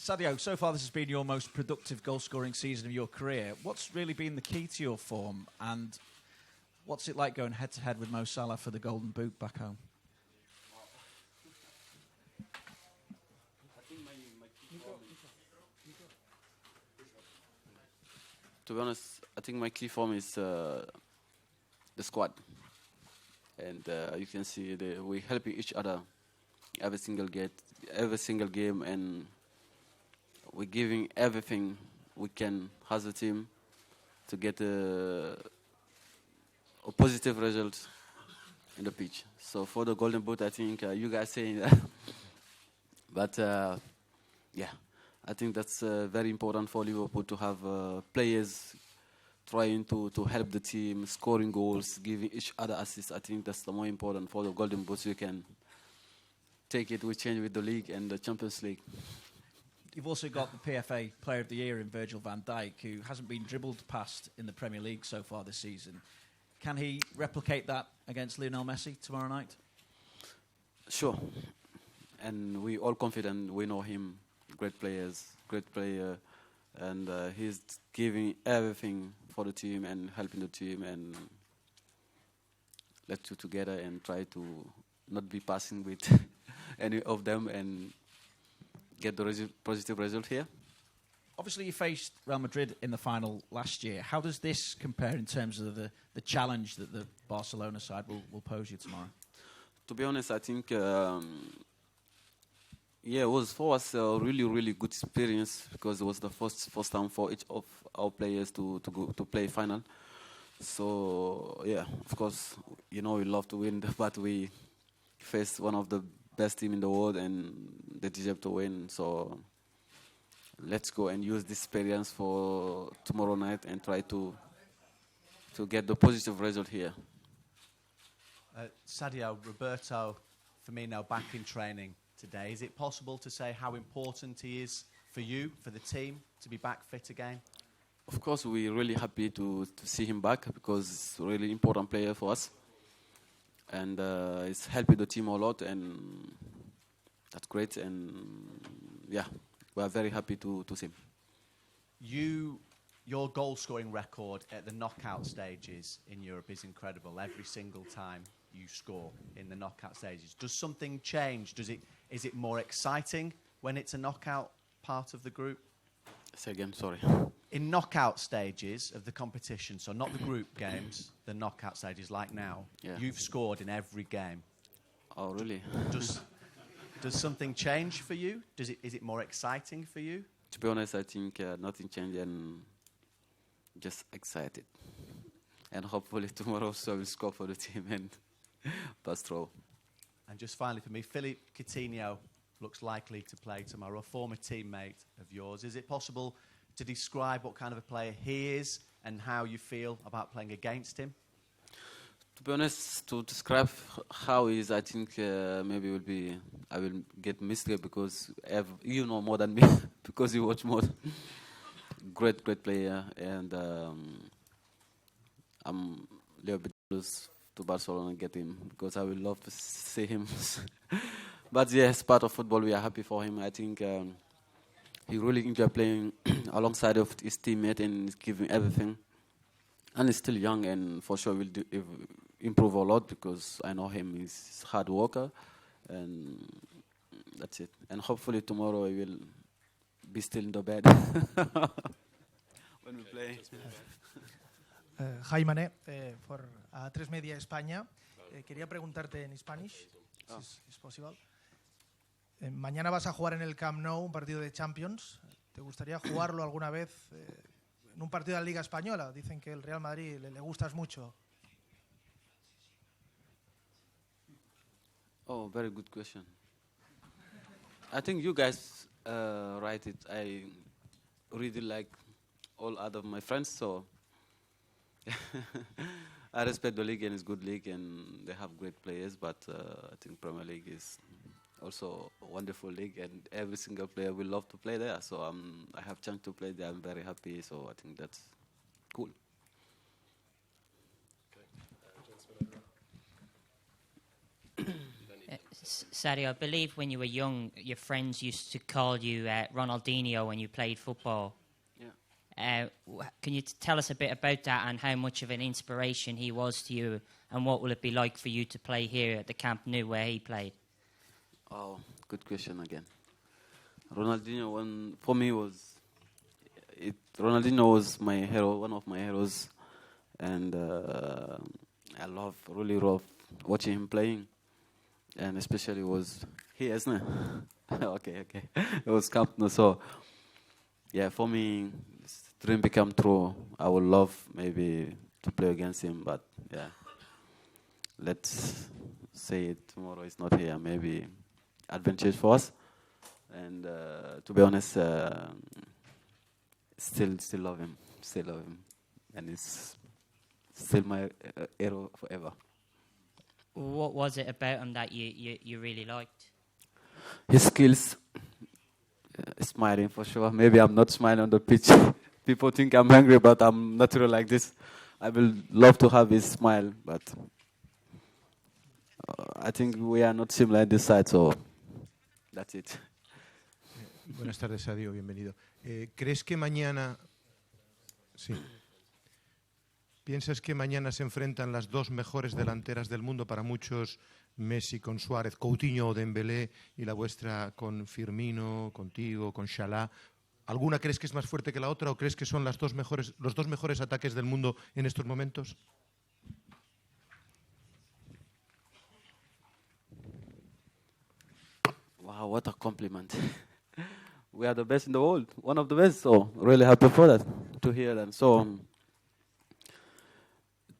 Sadio, so far this has been your most productive goal-scoring season of your career. What's really been the key to your form, and what's it like going head-to-head with Mo Salah for the Golden Boot back home? To be honest, I think my key form is the squad. And you can see we help each other every single game, and we're giving everything we can as a team to get a positive result in the pitch. So for the Golden Boot, I think you guys saying that. But yeah, I think that's very important for Liverpool to have players trying to help the team, scoring goals, giving each other assists. I think that's the more important for the Golden Boot. You can take it with change with the league and the Champions League. You've also got the PFA Player of the Year in Virgil van Dijk, who hasn't been dribbled past in the Premier League so far this season. Can he replicate that against Lionel Messi tomorrow night? Sure. And we all confident. We know him. Great player, and he's giving everything for the team and helping the team. And let's do together and try to not be passing with any of them and get the positive result here. Obviously, you faced Real Madrid in the final last year. How does this compare in terms of the challenge that the Barcelona side will pose you tomorrow? To be honest, I think it was for us a really, really good experience because it was the first time for each of our players to go to play final. So yeah, of course, we love to win, but we faced one of the best team in the world and they deserve to win. So let's go and use this experience for tomorrow night and try to get the positive result here. Sadio, Roberto Firmino back in training today. Is it possible to say how important he is for you, for the team, to be back fit again? Of course, we're really happy to see him back because he's a really important player for us. And it's helping the team a lot, and that's great. And yeah, we are very happy to see him. Your goal-scoring record at the knockout stages in Europe is incredible. Every single time you score in the knockout stages, does something change? Is it more exciting when it's a knockout part of the group? Say again, sorry. In knockout stages of the competition, so not the group games, the knockout stages like now, you've scored in every game. Oh, really? Does something change for you? Is it more exciting for you? To be honest, I think nothing changed and just excited. And hopefully tomorrow I will score for the team and pass through. And just finally for me, Philippe Coutinho looks likely to play tomorrow, a former teammate of yours. Is it possible to describe what kind of a player he is and how you feel about playing against him? To be honest, to describe how he is, I think maybe I will get mistake because you know more than me because you watch more. Great player, and I'm a little bit close to Barcelona and get him because I would love to see him. But yes, part of football, we are happy for him. I think he really enjoyed playing alongside of his teammate and giving everything. And he's still young, and for sure will improve a lot because I know him. He's a hard worker, and that's it. And hopefully tomorrow he will be still in the bed when we play. Hi, Mané, for A3 Media España. Quería preguntarte en Spanish, si es posible. Mañana vas a jugar en el Camp Nou un partido de Champions. ¿Te gustaría jugarlo alguna vez en un partido de la Liga Española? Dicen que el Real Madrid le gustas mucho. Oh, very good question. I think you guys write it. I really like all other my friends, so I respect the league and it's good league and they have great players, but I think Premier League is also a wonderful league and every single player will love to play there. So I have chance to play there. I'm very happy. So I think that's cool. Sadio, I believe when you were young, your friends used to call you Ronaldinho when you played football. Yeah. Can you tell us a bit about that and how much of an inspiration he was to you, and what will it be like for you to play here at the Camp Nou where he played? Oh, good question again. Ronaldinho, for me, Ronaldinho was my hero, one of my heroes, and I really love watching him playing, and especially was here, isn't it? okay. It was Camp Nou, so yeah, for me, dream become true. I would love maybe to play against him, but yeah, let's say tomorrow is not here. Maybe advantage for us, and to be honest, still love him, and it's still my hero forever. What was it about him that you really liked? His skills, smiling for sure. Maybe I'm not smiling on the pitch. People think I'm angry, but I'm natural like this. I will love to have his smile, but I think we are not similar in this side, so that's it. Buenas tardes, Sadio, bienvenido. ¿Crees que mañana... Sí. ¿Piensas que mañana se enfrentan las dos mejores delanteras del mundo para muchos, Messi con Suárez, Coutinho o Dembélé, y la vuestra con Firmino, contigo, con Salah? ¿Alguna crees que es más fuerte que la otra o crees que son los dos mejores ataques del mundo en estos momentos? Wow, what a compliment. We are the best in the world, one of the best, so really happy for that, to hear that. So,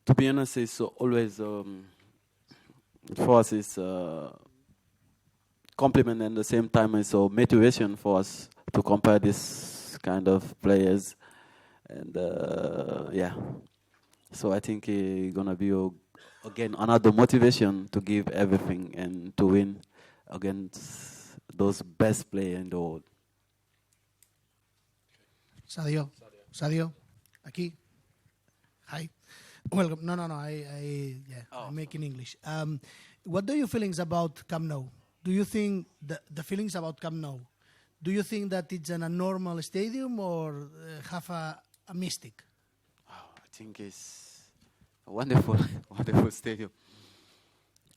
to be honest, it's always, for us, it's compliment and at the same time it's a motivation for us to compare this kind of players. And, yeah, so I think it's going to be, again, another motivation to give everything and to win against those best players in the world. Sadio, aquí. Hi. Welcome. No. I'm making English. What do you feelings about Camp Nou? Do you think the feelings about Camp Nou? Do you think that it's a normal stadium or have a mystic? Wow, I think it's a wonderful stadium.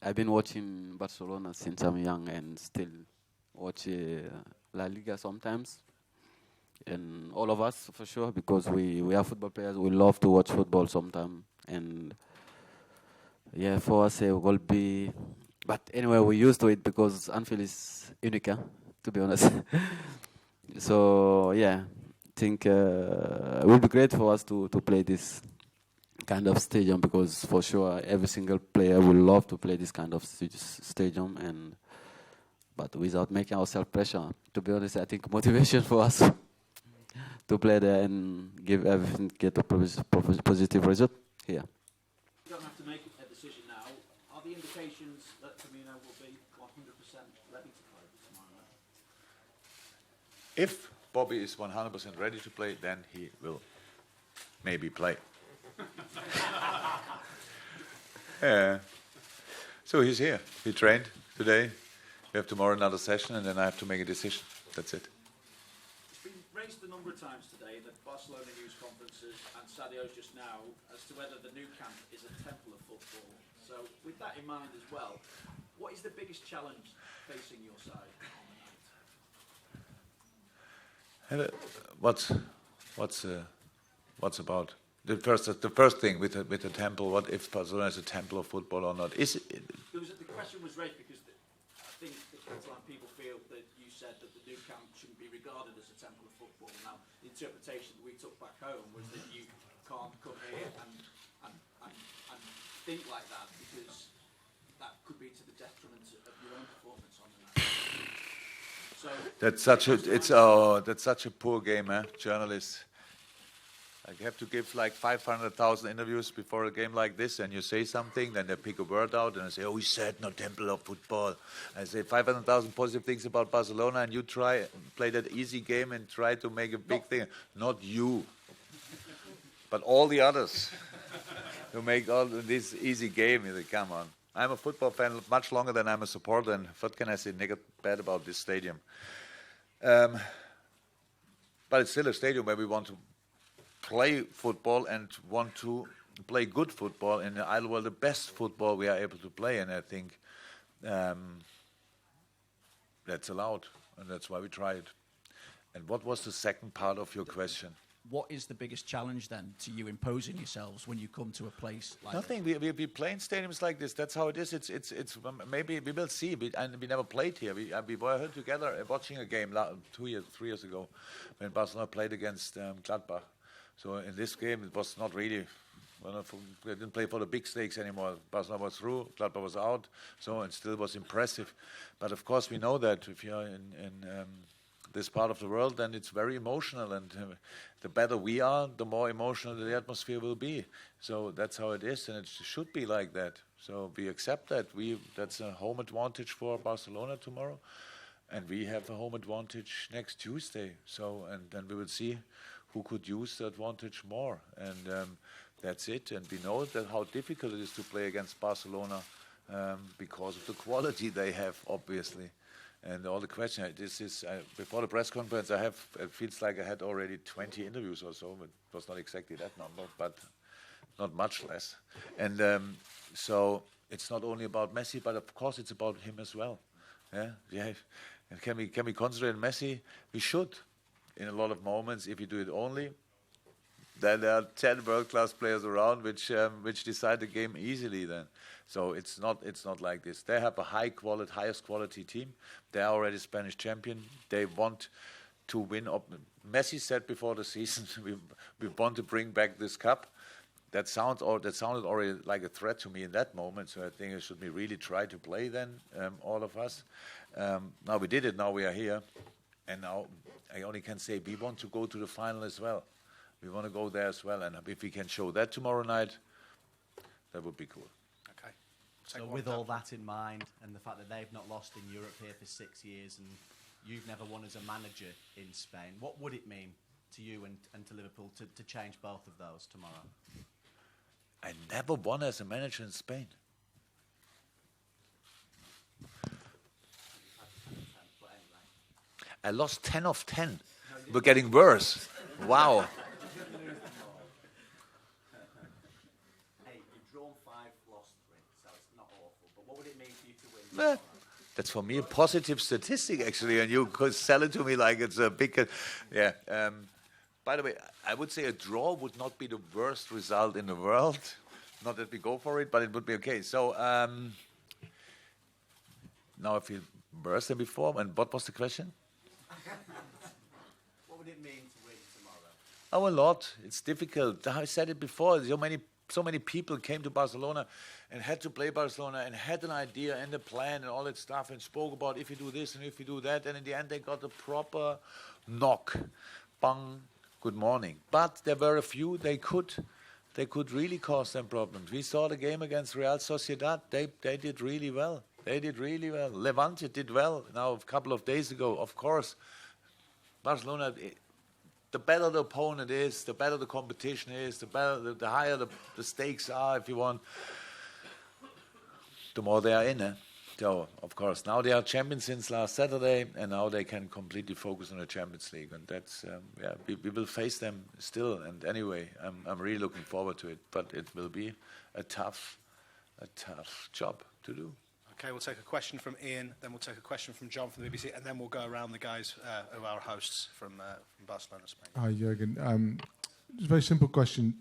I've been watching Barcelona since I'm young and still watch La Liga sometimes. And all of us, for sure, because we are football players, we love to watch football sometimes. And yeah, for us, it will be... But anyway, we're used to it because Anfield is unique, to be honest. So, yeah, I think it will be great for us to play this kind of stadium because for sure every single player will love to play this kind of stadium, but without making ourselves pressure. To be honest, I think motivation for us to play there and give everything, get a positive result here. You don't have to make a decision now. Are the indications that Firmino will be 100% ready to play tomorrow night? If Bobby is 100% ready to play, then he will maybe play. So he's here. He trained today. We have tomorrow another session, and then I have to make a decision. That's it. It's been raised a number of times today that Barcelona news conferences and Sadio's just now as to whether the new camp is a temple of football. So with that in mind as well, what is the biggest challenge facing your side on the night? What's about the first thing with the temple? What if Barcelona is a temple of football or not? The question was raised because I think the Catalan people feel that you said that the new camp shouldn't be regarded as a temple of football. Now, the interpretation that we took back home was that you can't come here and think like that because that could be to the detriment of your own performance on the night. So that's such a poor game, journalists. I have to give like 500,000 interviews before a game like this, and you say something, then they pick a word out, and I say, "Oh, he said no temple of football." I say 500,000 positive things about Barcelona, and you play that easy game and try to make a big thing. Not you, but all the others who make all this easy game. Come on, I'm a football fan much longer than I'm a supporter, and what can I say bad about this stadium? But it's still a stadium where we want to play football and want to play good football, and in the ideal world, the best football we are able to play, and I think that's allowed, and that's why we try it. And what was the second part of your question? What is the biggest challenge then to you imposing yourselves when you come to a place like Nothing. We play in stadiums like this. That's how it is. It's maybe we will see. And we never played here. We were here together watching a game 3 years ago when Barcelona played against Gladbach. So in this game, it was not really. We didn't play for the big stakes anymore. Barcelona was through, Gladbach was out. So it still was impressive. But of course, we know that if you're in this part of the world, then it's very emotional, and the better we are, the more emotional the atmosphere will be. So that's how it is, and it should be like that. So we accept that. That's a home advantage for Barcelona tomorrow, and we have a home advantage next Tuesday. So, and then we will see who could use the advantage more, and that's it. And we know that how difficult it is to play against Barcelona because of the quality they have, obviously. And all the questions, this is, before the press conference, it feels like I had already 20 interviews or so. It was not exactly that number, but not much less. And so it's not only about Messi, but of course it's about him as well. Yeah. And can we concentrate on Messi? We should, in a lot of moments. If we do it only, then there are 10 world-class players around which decide the game easily then. So it's not like this. They have a highest quality team. They are already Spanish champion. They want to win. Messi said before the season, we want to bring back this cup. That sounded already like a threat to me in that moment. So I think it should be really try to play then, all of us. Now we did it. Now we are here, and now I only can say we want to go to the final as well. We want to go there as well, and if we can show that tomorrow night, that would be cool. Okay. So with all that in mind, and the fact that they've not lost in Europe here for 6 years, and you've never won as a manager in Spain, what would it mean to you and to Liverpool to change both of those tomorrow? I never won as a manager in Spain. I lost 10 of 10. We're getting worse. Wow. That's for me a positive statistic, actually, and you could sell it to me like it's a big... Yeah. By the way, I would say a draw would not be the worst result in the world. Not that we go for it, but it would be okay. So now I feel worse than before. And what was the question? What would it mean to win tomorrow? Oh, a lot. It's difficult. I said it before. So many people came to Barcelona and had to play Barcelona and had an idea and a plan and all that stuff and spoke about if you do this and if you do that. And in the end, they got a proper knock. Bang, good morning. But there were a few they could really cause them problems. We saw the game against Real Sociedad. They did really well. They did really well. Levante did well now a couple of days ago. Of course, Barcelona... The better the opponent is, the better the competition is, the higher the stakes are, if you want, the more they are in. So, of course, now they are champions since last Saturday, and now they can completely focus on the Champions League. And that's, we will face them still. And anyway, I'm really looking forward to it. But it will be a tough job to do. Okay, we'll take a question from Ian, then we'll take a question from John from the BBC, and then we'll go around the guys who are our hosts from Barcelona, Spain. Hi, Jürgen. Just a very simple question.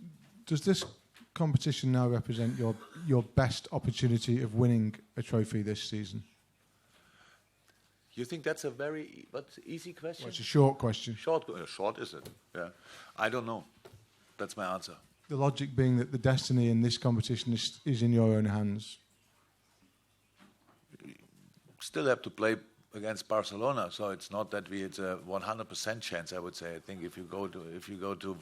Does this competition now represent your best opportunity of winning a trophy this season? You think that's a very easy question? Well, it's a short question. Short is it? Yeah. I don't know. That's my answer. The logic being that the destiny in this competition is in your own hands. Still have to play against Barcelona, so it's not that it's a 100% chance. I would say. I think if you go to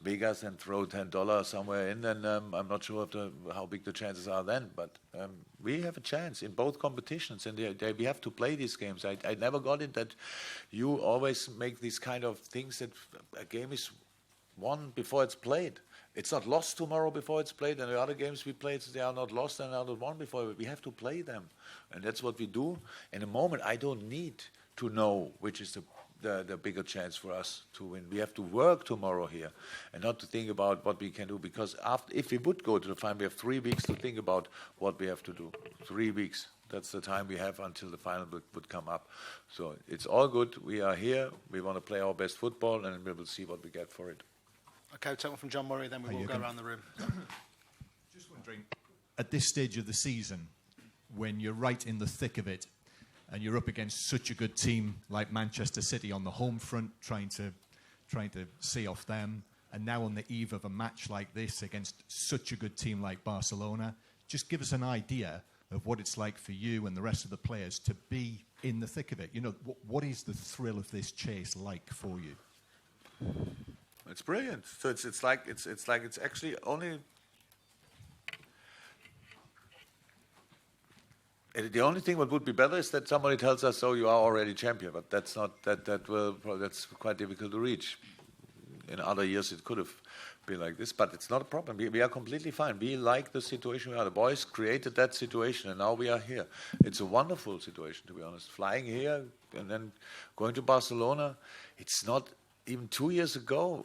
Vegas and throw $10 somewhere in, then I'm not sure how big the chances are then. But we have a chance in both competitions, and we have to play these games. I never got it that you always make these kind of things that a game is won before it's played. It's not lost tomorrow before it's played, and the other games we played, they are not lost and are not won before. We have to play them, and that's what we do. In a moment, I don't need to know which is the bigger chance for us to win. We have to work tomorrow here, and not to think about what we can do, because if we would go to the final, we have 3 weeks to think about what we have to do. 3 weeks. That's the time we have until the final would come up. So it's all good. We are here. We want to play our best football, and we will see what we get for it. Okay, we'll take one from John Murray, then we will go around the room. Just wondering, at this stage of the season, when you're right in the thick of it, and you're up against such a good team like Manchester City on the home front, trying to see off them, and now on the eve of a match like this against such a good team like Barcelona, just give us an idea of what it's like for you and the rest of the players to be in the thick of it. You know, what is the thrill of this chase like for you? It's brilliant. So it's like it's actually only. The only thing what would be better is that somebody tells us, "So you are already champion," but that's not that's quite difficult to reach. In other years, it could have been like this, but it's not a problem. We are completely fine. We like the situation we are. The boys created that situation, and now we are here. It's a wonderful situation, to be honest. Flying here and then going to Barcelona. It's not even 2 years ago.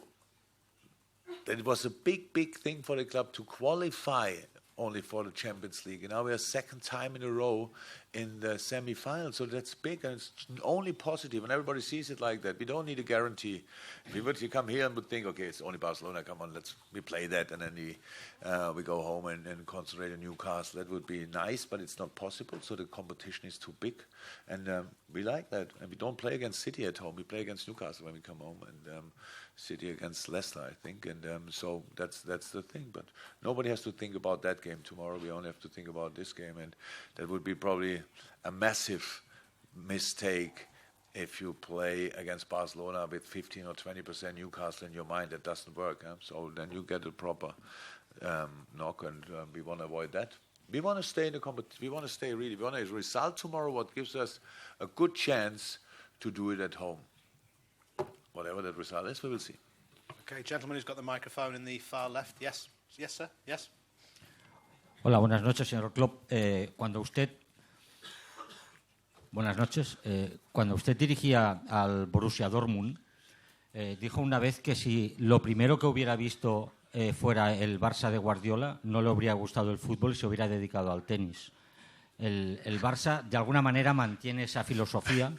It was a big, big thing for the club to qualify only for the Champions League. And now we are second time in a row in the semi-final. So that's big, and it's only positive, and everybody sees it like that. We don't need a guarantee. If you come here and would think, okay, it's only Barcelona, come on, we play that, and then we go home and concentrate on Newcastle. That would be nice, but it's not possible. So the competition is too big, and we like that. And we don't play against City at home. We play against Newcastle when we come home, and City against Leicester, I think. And so that's the thing. But nobody has to think about that game tomorrow. We only have to think about this game, and that would be probably a massive mistake if you play against Barcelona with 15 or 20% Newcastle in your mind. That doesn't work. So then you get a proper knock, and we want to avoid that. We want to stay in the competition. We want to stay really. We want a result tomorrow what gives us a good chance to do it at home. Whatever that result is, we will see. Okay, gentleman who's got the microphone in the far left. Yes, yes, sir. Yes. Hola, buenas noches, señor Klopp. Buenas noches. Cuando usted dirigía al Borussia Dortmund, dijo una vez que si lo primero que hubiera visto fuera el Barça de Guardiola, no le habría gustado el fútbol y se hubiera dedicado al tenis. El Barça, de alguna manera, mantiene esa filosofía.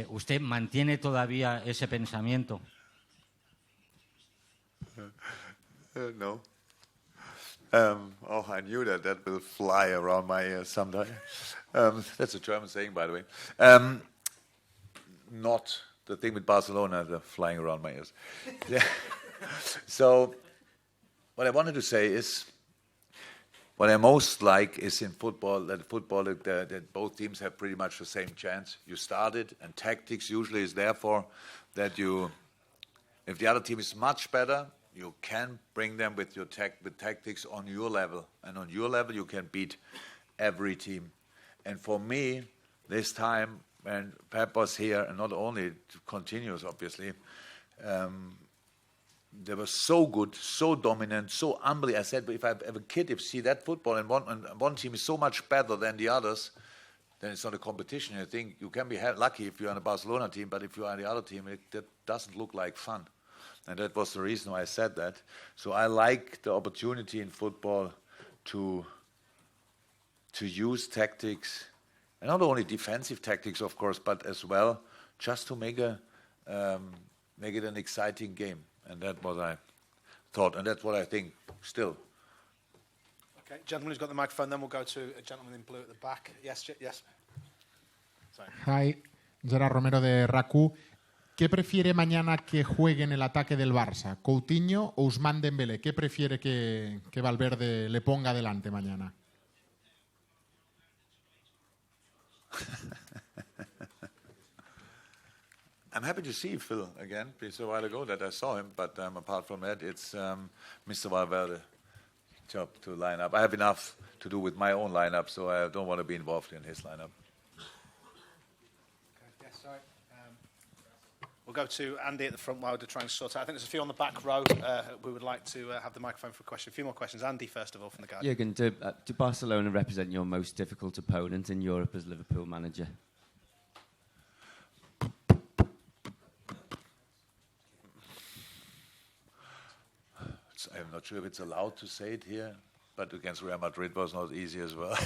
¿Usted mantiene todavía ese pensamiento? No. I knew that will fly around my ears sometime. That's a German saying, by the way. Not the thing with Barcelona, the flying around my ears. So, what I wanted to say is, what I most like is in football, that both teams have pretty much the same chance. You started, and tactics usually is therefore that if the other team is much better, you can bring them with tactics on your level. And on your level, you can beat every team. And for me, this time, when Pep was here, and not only continues, obviously, they were so good, so dominant, so humbly. I said, if I have a kid, if see that football and one team is so much better than the others, then it's not a competition. I think you can be lucky if you're on a Barcelona team, but if you're on the other team, that doesn't look like fun. And that was the reason why I said that. So I like the opportunity in football to use tactics, and not only defensive tactics, of course, but as well just to make it an exciting game. And that's what I thought, and that's what I think still. Okay, gentleman who's got the microphone, then we'll go to a gentleman in blue at the back. Yes, yes. Sorry. Hi, Gerard Romero de RACU. ¿Qué prefiere mañana que juegue en el ataque del Barça? ¿Coutinho o Ousmane Dembélé? ¿Qué prefiere que Valverde le ponga delante mañana? I'm happy to see Phil again. It's a while ago that I saw him, but apart from that, it's Mr. Valverde's job to line up. I have enough to do with my own lineup, so I don't want to be involved in his lineup. Okay, yes, sorry. We'll go to Andy at the front while to try and sort out. I think there's a few on the back row who would like to have the microphone for a question. A few more questions. Andy, first of all, from the Guardian. Jürgen, do Barcelona represent your most difficult opponent in Europe as Liverpool manager? I'm not sure if it's allowed to say it here, but against Real Madrid was not easy as well.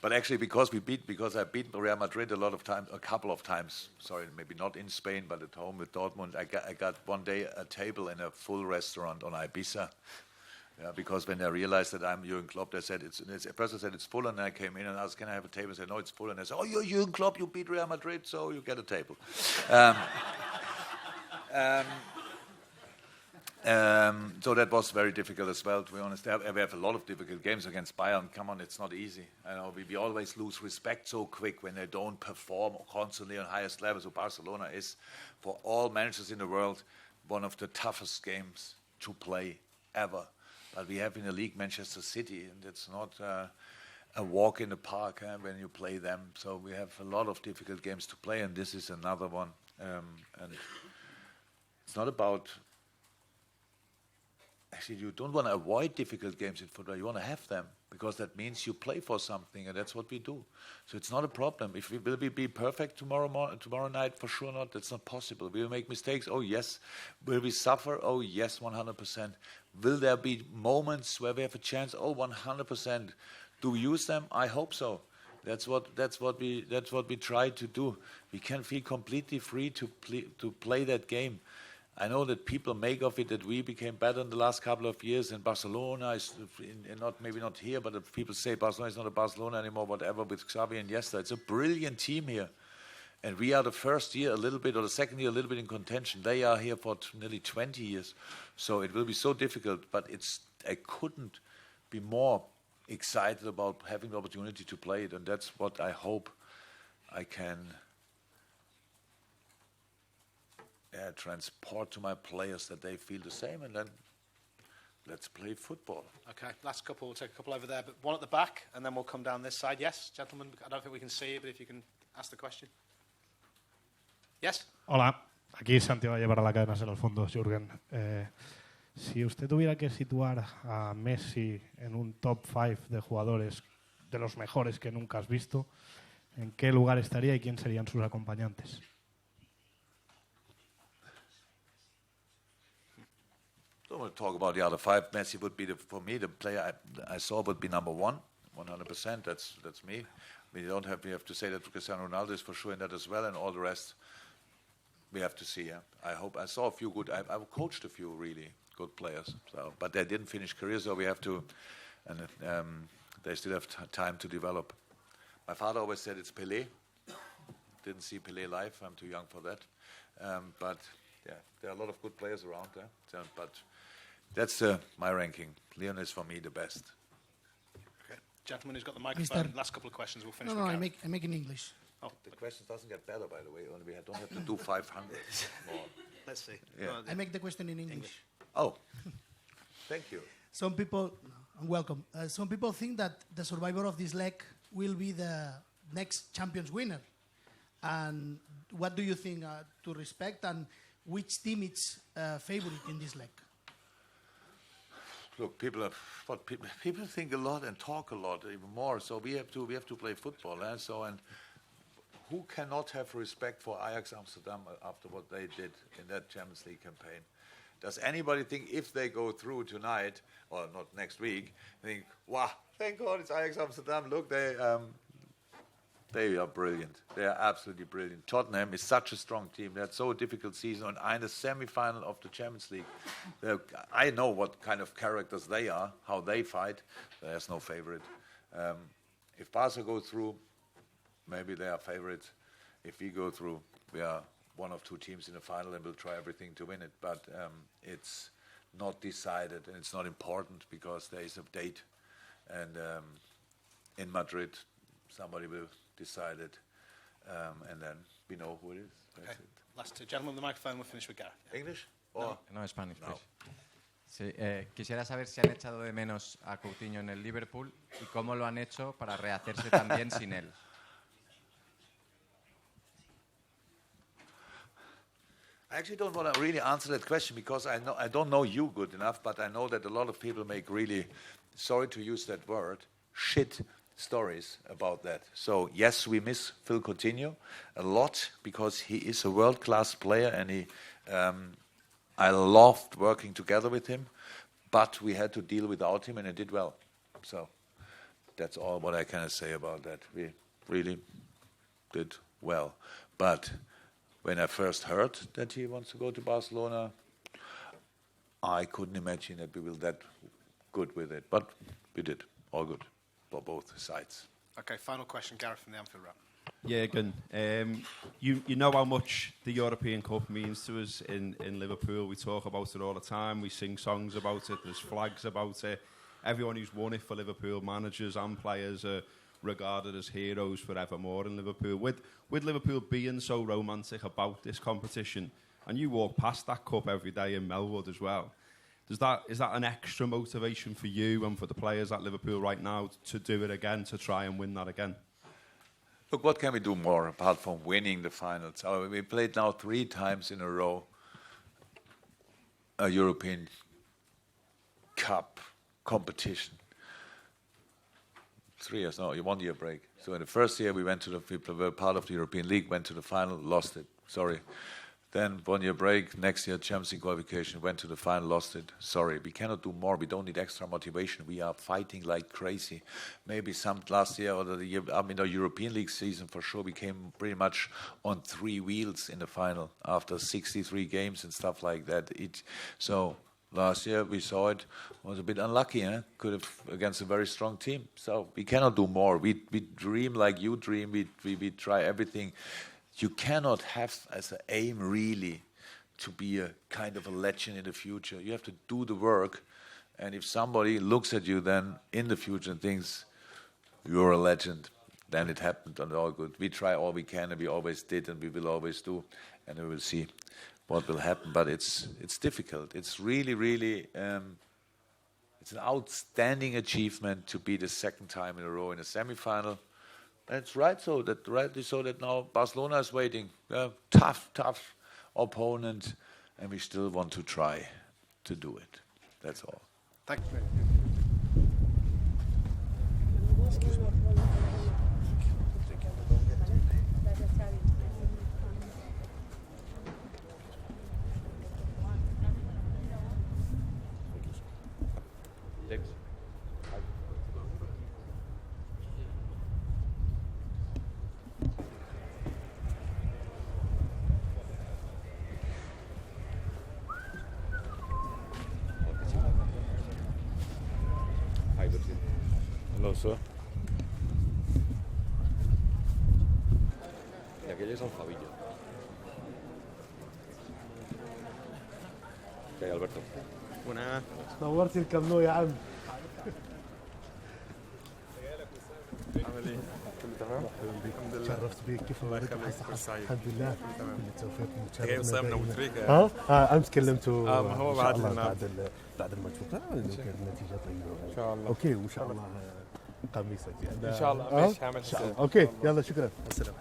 But actually, because I beat Real Madrid a couple of times. Sorry, maybe not in Spain, but at home with Dortmund. I got one day a table in a full restaurant on Ibiza. Yeah, because when they realized that I'm Jürgen Klopp, they said first I said it's full, and then I came in and asked, "Can I have a table?" And they said, "No, it's full." And I said, "Oh, you're Jürgen Klopp. You beat Real Madrid, so you get a table." So that was very difficult as well, to be honest. We have a lot of difficult games against Bayern. Come on, it's not easy. I know we always lose respect so quick when they don't perform constantly on highest level. So Barcelona is, for all managers in the world, one of the toughest games to play ever. But we have in the league Manchester City, and it's not a walk in the park when you play them. So we have a lot of difficult games to play, and this is another one. And it's not about... Actually, you don't want to avoid difficult games in football. You want to have them, because that means you play for something, and that's what we do. So it's not a problem. Will we be perfect tomorrow night? For sure not. That's not possible. Will we make mistakes? Oh, yes. Will we suffer? Oh, yes, 100%. Will there be moments where we have a chance? Oh, 100%. Do we use them? I hope so. That's what we try to do. We can feel completely free to play that game. I know that people make of it that we became better in the last couple of years, and Barcelona is maybe not here, but people say Barcelona is not a Barcelona anymore, whatever, with Xavi and Iniesta. It's a brilliant team here. And we are the first year a little bit, or the second year a little bit in contention. They are here for nearly 20 years. So it will be so difficult, but I couldn't be more excited about having the opportunity to play it, and that's what I hope I can transport to my players, that they feel the same, and then let's play football. Okay, last couple, we'll take a couple over there, but one at the back, and then we'll come down this side. Yes, gentlemen, I don't think we can see it, but if you can ask the question. Yes? Hola, aquí Santiago Valle para la cadena Ser al Fondo, Jürgen. Si usted tuviera que situar a Messi en un top 5 de jugadores de los mejores que nunca has visto, ¿en qué lugar estaría y quién serían sus acompañantes? I don't want to talk about the other 5. Messi would be, for me, the player I saw would be number 1, 100%. That's me. We have to say that Cristiano Ronaldo is for sure in that as well, and all the rest we have to see. Yeah? I hope I saw a few good. I've coached a few really good players, but they didn't finish careers, so we have to, and they still have time to develop. My father always said it's Pelé. Didn't see Pelé live. I'm too young for that. But yeah, there are a lot of good players around there. But that's my ranking. Leon is for me the best. Okay, gentleman who's got the microphone. Last couple of questions. We'll finish. No, I make in English. Oh, the question doesn't get better, by the way. Only we don't have to do 500 more. Let's see. Yeah. I make the question in English. Oh, thank you. Some people, welcome. Some people think that the survivor of this leg will be the next Champions winner. And what do you think to respect, and which team is favorite in this leg? Look, people think a lot and talk a lot, even more. So we have to play football, so and who cannot have respect for Ajax Amsterdam after what they did in that Champions League campaign? Does anybody think if they go through tonight or not next week, think, wow, thank God it's Ajax Amsterdam? Look, they are brilliant. They are absolutely brilliant. Tottenham is such a strong team. They had so difficult season, and in the semi-final of the Champions League. I know what kind of characters they are, how they fight. There's no favorite. If Barca go through, maybe they are favorites. If we go through, we are one of 2 teams in the final, and we'll try everything to win it. But it's not decided, and it's not important, because there is a date, and in Madrid, somebody will decide it, and then we know who it is. Okay. Last 2 gentlemen, the microphone. We'll finish with Gareth. English? Or no, Spanish, no. Sí, quisiera saber si han echado de menos a Coutinho en el Liverpool y cómo lo han hecho para rehacerse también sin él. I actually don't want to really answer that question because I don't know you good enough, but I know that a lot of people make really, sorry to use that word, shit stories about that. So yes, we miss Phil Coutinho a lot because he is a world-class player and I loved working together with him, but we had to deal without him and he did well. So that's all what I can say about that. We really did well. But when I first heard that he wants to go to Barcelona, I couldn't imagine that we were that good with it. But we did. All good for both sides. Okay, final question, Gareth from the Anfield Wrap. Jürgen, you know how much the European Cup means to us in Liverpool. We talk about it all the time. We sing songs about it. There's flags about it. Everyone who's won it for Liverpool, managers and players, are regarded as heroes forevermore in Liverpool. With Liverpool being so romantic about this competition, and you walk past that cup every day in Melwood as well, is that an extra motivation for you and for the players at Liverpool right now to do it again, to try and win that again? Look, what can we do more apart from winning the finals? We played now 3 times in a row a European Cup competition. 3 years, no, 1 year break. So in the first year we were part of the European League, went to the final, lost it. Sorry. Then 1 year break, next year Champions League qualification, went to the final, lost it. Sorry, we cannot do more. We don't need extra motivation. We are fighting like crazy. Maybe some last year or the year, the European League season for sure, we came pretty much on 3 wheels in the final after 63 games and stuff like that. So last year we saw it was a bit unlucky. Could have against a very strong team. So we cannot do more. We dream like you dream. We try everything. You cannot have as an aim really to be a kind of a legend in the future. You have to do the work, and if somebody looks at you then in the future and thinks you're a legend, then it happened and all good. We try all we can and we always did and we will always do, and we will see what will happen. But it's difficult. It's really, really it's an outstanding achievement to be the 2nd time in a row in a semi-final. And it's rightly so that now Barcelona is waiting. Tough opponent, and we still want to try to do it. That's all. Thank you. Excuse me. Hello, sir. Y aquella es Alfavilla. ¿Qué hay, Alberto? Buenas. نورتي الكامب نو يا عم. عامل ايه؟ كله تمام؟ الحمد لله. تشرفت بيك. كيف الله يخليك. سعيد. الحمد لله. تمام. كل التوفيق. جاي وصايمنا وتريكا. امس كلمته. ما هو بعد لنا بعد الماتش كانت النتيجه طيبه. ان شاء الله. اوكي وان شاء الله قميصك يعني. ان شاء الله. ماشي هعمل حساب. اوكي يلا شكرا. السلام.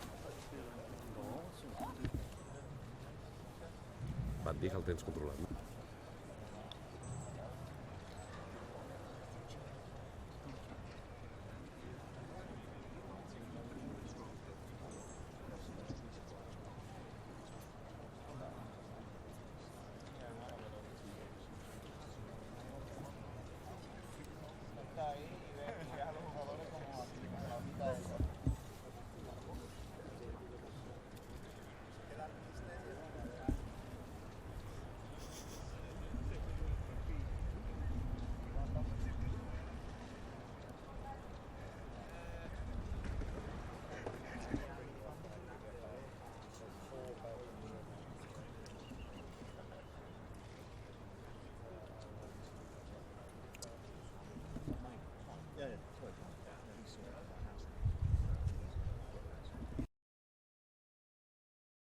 بعد دي خلطين controlat.